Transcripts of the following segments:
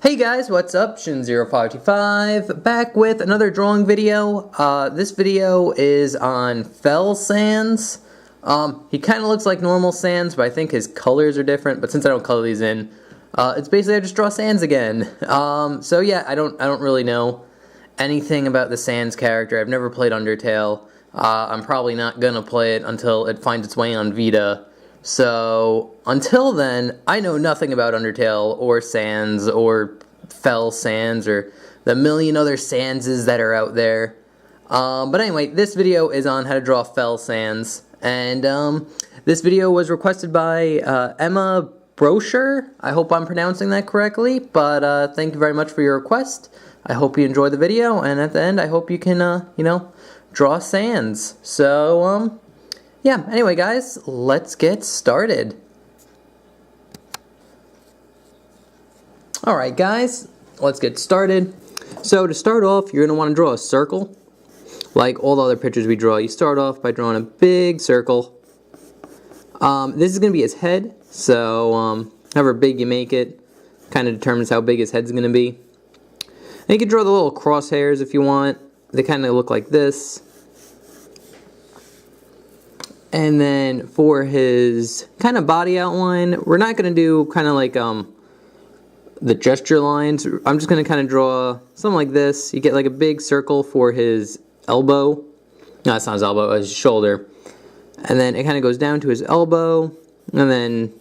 Hey guys, what's up? Shin0525 back with another drawing video. This video is on Fell Sands. He kind of looks like normal sands, but I think his colors are different. But since I don't color these in, it's basically I just draw sands again. So yeah, I don't really know anything about the Sands character. I've never played Undertale. I'm probably not gonna play it until it finds its way on Vita. So, until then, I know nothing about Undertale, or Sands, or Fell Sands, or the million other Sandses that are out there. But anyway, this video is on how to draw Fell Sands, and this video was requested by Emma Brochure. I hope I'm pronouncing that correctly, but thank you very much for your request. I hope you enjoy the video, and at the end, I hope you can, draw sands. So, yeah, anyway guys, let's get started. Alright guys, let's get started. So to start off, you're going to want to draw a circle. Like all the other pictures we draw, you start off by drawing a big circle. This is going to be his head, so however big you make it kind of determines how big his head's going to be. And you can draw the little crosshairs if you want. They kind of look like this. And then for his kind of body outline, we're not going to do kind of like the gesture lines. I'm just going to kind of draw something like this. You get like a big circle for his elbow. No, that's not his elbow, his shoulder. And then it kind of goes down to his elbow. And then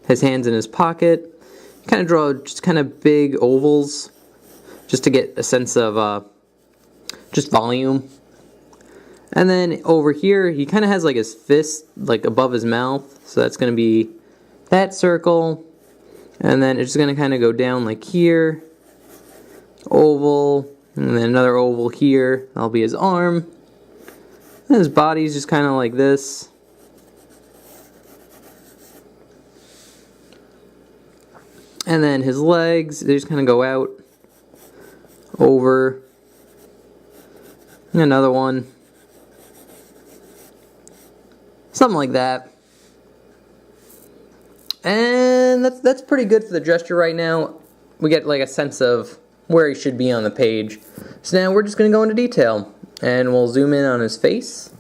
his hands in his pocket. Kind of draw just kind of big ovals, just to get a sense of just volume. And then over here, he kind of has like his fist like above his mouth, so that's going to be that circle. And then it's just going to kind of go down like here, oval, and then another oval here. That'll be his arm. And his body's just kind of like this. And then his legs, they just kind of go out, over, another one. Something like that. And that's pretty good for the gesture right now. We get like a sense of where he should be on the page. So now we're just going to go into detail. And we'll zoom in on his face.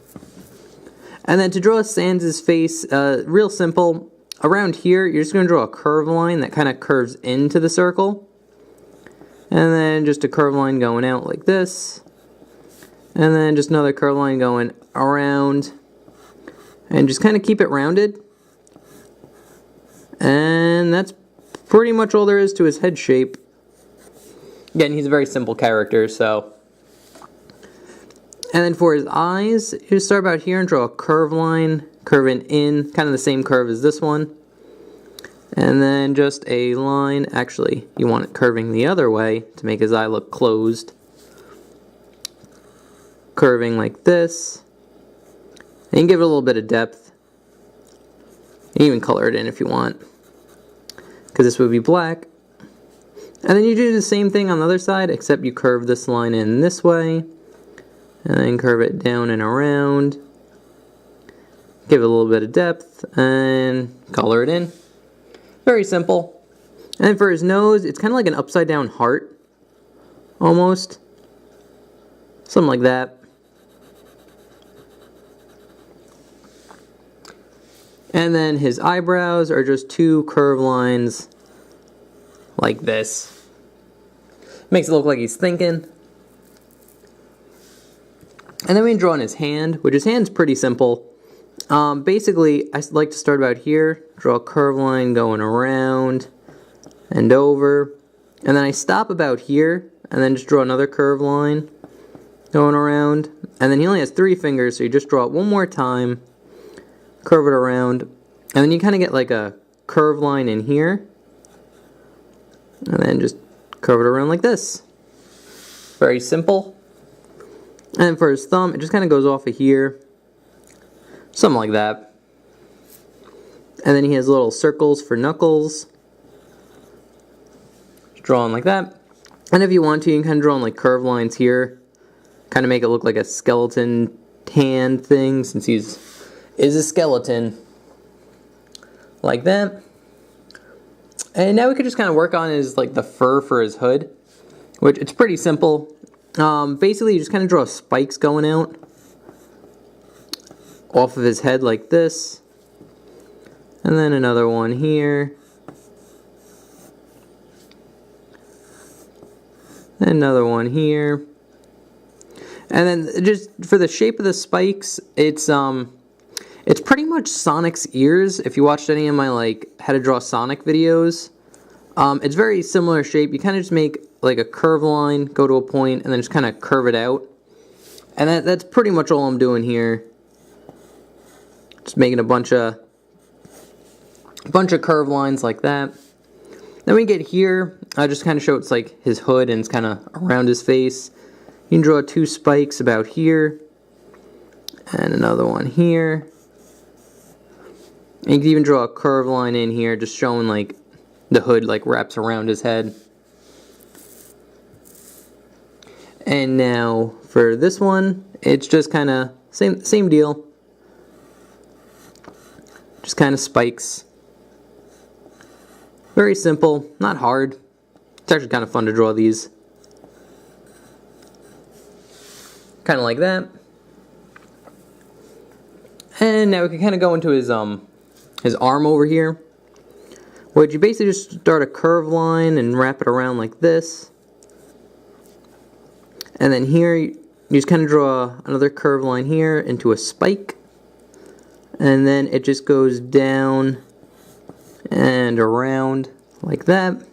And then to draw Sans' face, real simple. Around here, you're just going to draw a curved line that kind of curves into the circle. And then just a curved line going out like this. And then just another curved line going around. And just kind of keep it rounded. And that's pretty much all there is to his head shape. Again, he's a very simple character, so. And then for his eyes, you just start about here and draw a curved line, curving in, kind of the same curve as this one. And then just a line, actually, you want it curving the other way to make his eye look closed. Curving like this. And you can give it a little bit of depth. You can even color it in if you want, because this would be black. And then you do the same thing on the other side, except you curve this line in this way, and then curve it down and around. Give it a little bit of depth, and color it in. Very simple. And then for his nose, it's kind of like an upside down heart, almost. Something like that. And then his eyebrows are just two curved lines like this. Makes it look like he's thinking. And then we can draw on his hand, which his hand's pretty simple. Basically, I like to start about here, draw a curved line going around and over. And then I stop about here, and then just draw another curved line going around. And then he only has 3 fingers, so you just draw it one more time. Curve it around, and then you kind of get like a curved line in here, and then just curve it around like this. Very simple. And for his thumb, it just kind of goes off of here, something like that. And then he has little circles for knuckles, just drawn like that. And if you want to, you can kind of draw on like curved lines here, kind of make it look like a skeleton hand thing, since he's is a skeleton, like that. And now we could just kind of work on his, like, the fur for his hood, which it's pretty simple. Basically, you just kind of draw spikes going out off of his head like this. And then another one here. Another one here. And then just for the shape of the spikes, it's pretty much Sonic's ears. If you watched any of my, like, how to draw Sonic videos, it's very similar shape. You kind of just make like a curved line, go to a point, and then just kind of curve it out. And that's pretty much all I'm doing here. Just making a bunch of curved lines like that. Then we get here, I just kind of show it's like his hood and it's kind of around his face. You can draw 2 spikes about here, and another one here. And you can even draw a curved line in here, just showing like the hood like wraps around his head. And now for this one, it's just kind of same deal. Just kind of spikes. Very simple, not hard. It's actually kind of fun to draw these. Kind of like that. And now we can kind of go into his arm over here, which you basically just start a curved line and wrap it around like this. And then here, you just kind of draw another curved line here into a spike. And then it just goes down and around like that.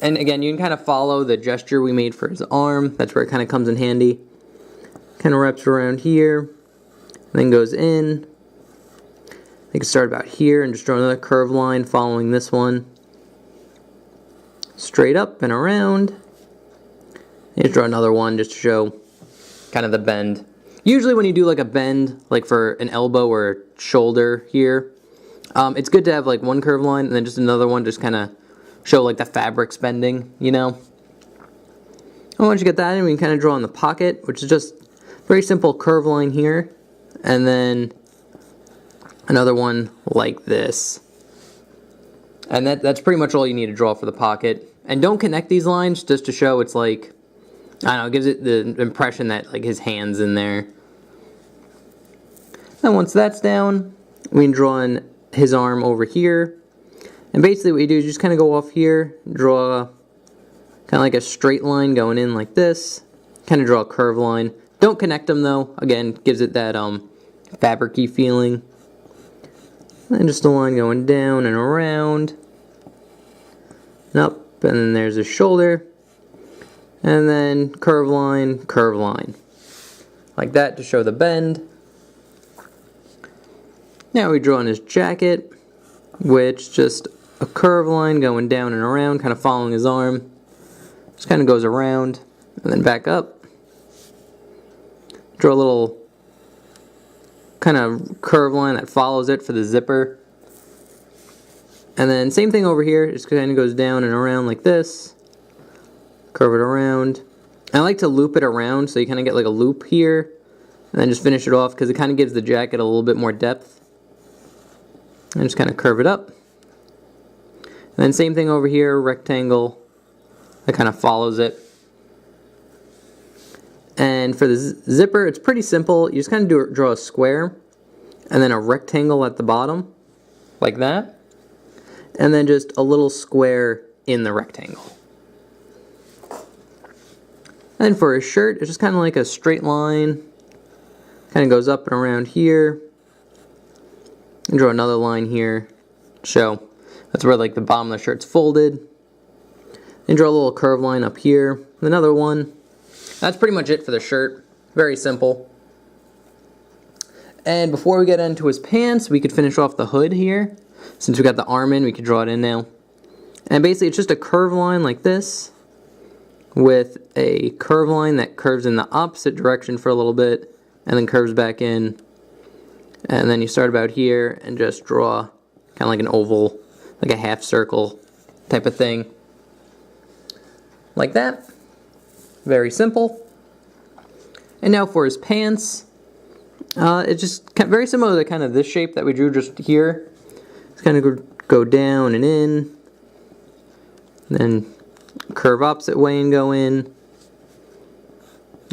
And again, you can kind of follow the gesture we made for his arm. That's where it kind of comes in handy. Kind of wraps around here, and then goes in. You can start about here and just draw another curved line following this one. Straight up and around. You just draw another one just to show kind of the bend. Usually when you do like a bend, like for an elbow or a shoulder here, it's good to have like one curved line and then just another one just kind of show like the fabric's bending, you know. And once you get that in, we can kind of draw in the pocket, which is just very simple curved line here, and then another one like this. And that's pretty much all you need to draw for the pocket. And don't connect these lines just to show it's like, I don't know, it gives it the impression that like his hand's in there. And once that's down, we can draw in his arm over here. And basically what you do is just kind of go off here, draw kind of like a straight line going in like this, kind of draw a curved line. Don't connect them though, again, gives it that fabric-y feeling. And just a line going down and around, and up, and then there's his shoulder. And then curved line, like that to show the bend. Now we draw on his jacket, which just a curved line going down and around, kind of following his arm. Just kind of goes around, and then back up. Draw a little kind of curved line that follows it for the zipper. And then same thing over here, just kind of goes down and around like this. Curve it around. I like to loop it around so you kind of get like a loop here, and then just finish it off because it kind of gives the jacket a little bit more depth. And just kind of curve it up. And then same thing over here, rectangle that kind of follows it. And for the zipper, it's pretty simple. You just kind of draw a square and then a rectangle at the bottom, like that. And then just a little square in the rectangle. And for his shirt, it's just kind of like a straight line. Kind of goes up and around here. And draw another line here. Show that's where like the bottom of the shirt's folded. And draw a little curved line up here. Another one. That's pretty much it for the shirt. Very simple. And before we get into his pants, we could finish off the hood here. Since we got the arm in, we could draw it in now. And basically it's just a curved line like this, with a curved line that curves in the opposite direction for a little bit, and then curves back in. And then you start about here and just draw kind of like an oval, like a half circle type of thing. Like that. Very simple. And now for his pants, it's just very similar to kind of this shape that we drew just here. It's kind of go down and in, and then curve opposite way and go in,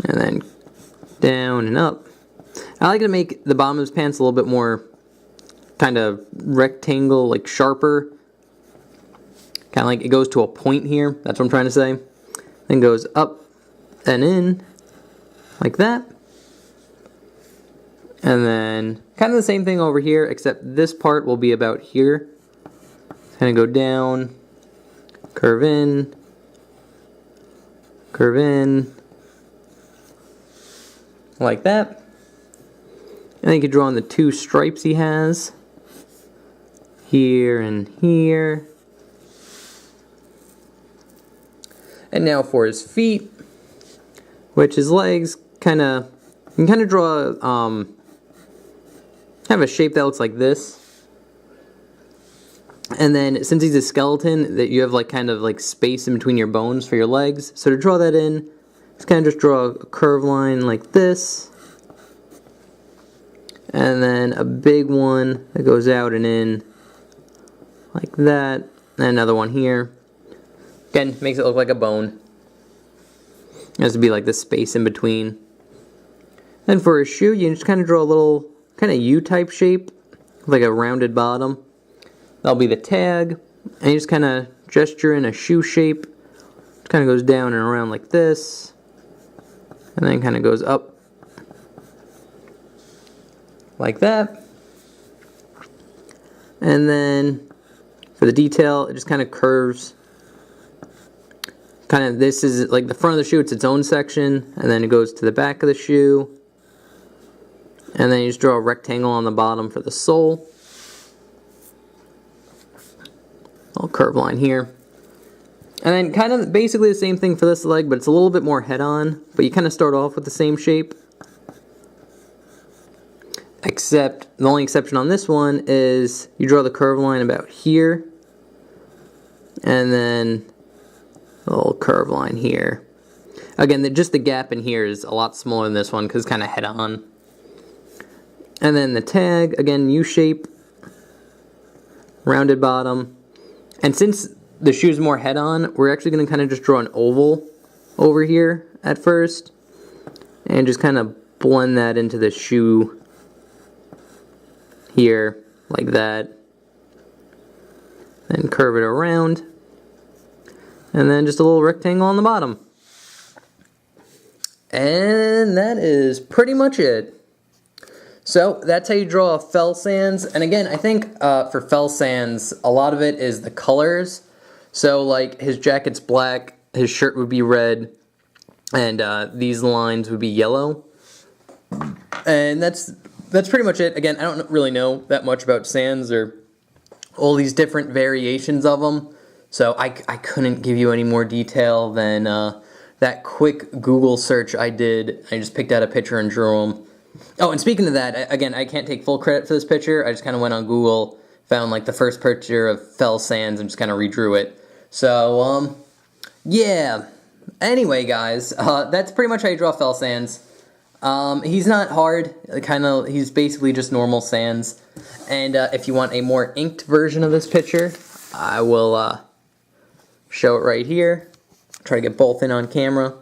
and then down and up. I like to make the bottom of his pants a little bit more kind of rectangle, like sharper. Kind of like it goes to a point here. That's what I'm trying to say. Then goes up and in, like that. And then kind of the same thing over here, except this part will be about here. Kind of go down, curve in, like that. And then you can draw on the two stripes he has, here and here. And now for his feet, which his legs you can kind of draw kind of a shape that looks like this. And then since he's a skeleton, that you have like kind of like space in between your bones for your legs. So to draw that in, just kind of just draw a curved line like this. And then a big one that goes out and in like that. And another one here. Again, makes it look like a bone. It has to be like the space in between. Then for a shoe, you just kind of draw a little kind of U-type shape, like a rounded bottom. That'll be the tag. And you just kind of gesture in a shoe shape. It kind of goes down and around like this. And then kind of goes up like that. And then for the detail, it just kind of curves. Kind of, this is like the front of the shoe, it's its own section, and then it goes to the back of the shoe. And then you just draw a rectangle on the bottom for the sole. Little curved line here. And then kind of basically the same thing for this leg, but it's a little bit more head-on. But you kind of start off with the same shape. Except, the only exception on this one is you draw the curved line about here. And then a little curved line here. Again, just the gap in here is a lot smaller than this one because it's kind of head-on. And then the tag, again, U-shape, rounded bottom. And since the shoe's more head-on, we're actually going to kind of just draw an oval over here at first. And just kind of blend that into the shoe here, like that. Then curve it around. And then just a little rectangle on the bottom. And that is pretty much it. So that's how you draw Fell Sands. And again, I think for Fell Sands, a lot of it is the colors. So like his jacket's black, his shirt would be red, and these lines would be yellow. And that's pretty much it. Again, I don't really know that much about sands or all these different variations of them. So I couldn't give you any more detail than that quick Google search I did. I just picked out a picture and drew them. Oh, and speaking of that, again, I can't take full credit for this picture. I just kind of went on Google, found like the first picture of Fell Sands, and just kind of redrew it. So, yeah. Anyway, guys, that's pretty much how you draw Fell Sands. He's not hard. He's basically just normal sands. And if you want a more inked version of this picture, I will show it right here. Try to get both in on camera.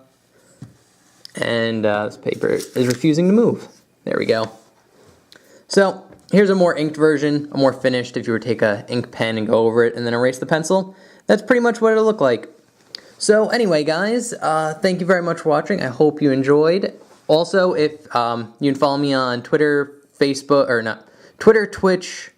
And this paper is refusing to move. There we go. So here's a more inked version, a more finished if you were to take a ink pen and go over it and then erase the pencil. That's pretty much what it'll look like. So anyway, guys, thank you very much for watching. I hope you enjoyed. Also, if you can follow me on Twitter, Facebook, or not, Twitter, Twitch,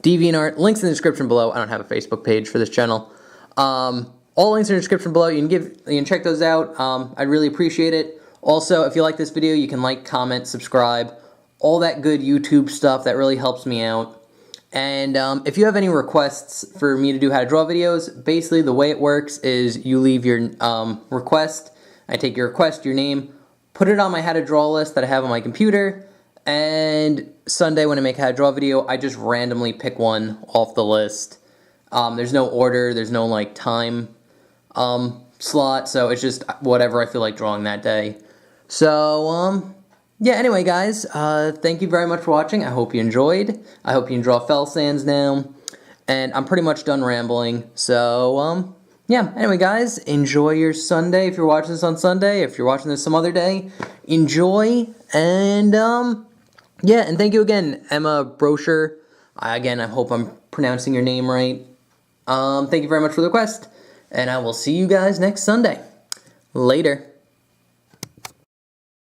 DeviantArt, links in the description below. I don't have a Facebook page for this channel. All links in the description below. You can check those out. I'd really appreciate it. Also, if you like this video, you can like, comment, subscribe, all that good YouTube stuff. That really helps me out. And if you have any requests for me to do how to draw videos, basically the way it works is you leave your request. I take your request, your name, put it on my how to draw list that I have on my computer, and Sunday when I make a how to draw video, I just randomly pick one off the list. There's no order, there's no like time slot, so it's just whatever I feel like drawing that day. So, yeah, anyway, guys, thank you very much for watching. I hope you enjoyed. I hope you can draw Fell Sands now. And I'm pretty much done rambling. So, yeah. Anyway, guys, enjoy your Sunday. If you're watching this on Sunday, if you're watching this some other day, enjoy. And, yeah, and thank you again, Emma Brochure. Again, I hope I'm pronouncing your name right. Thank you very much for the request. And I will see you guys next Sunday. Later.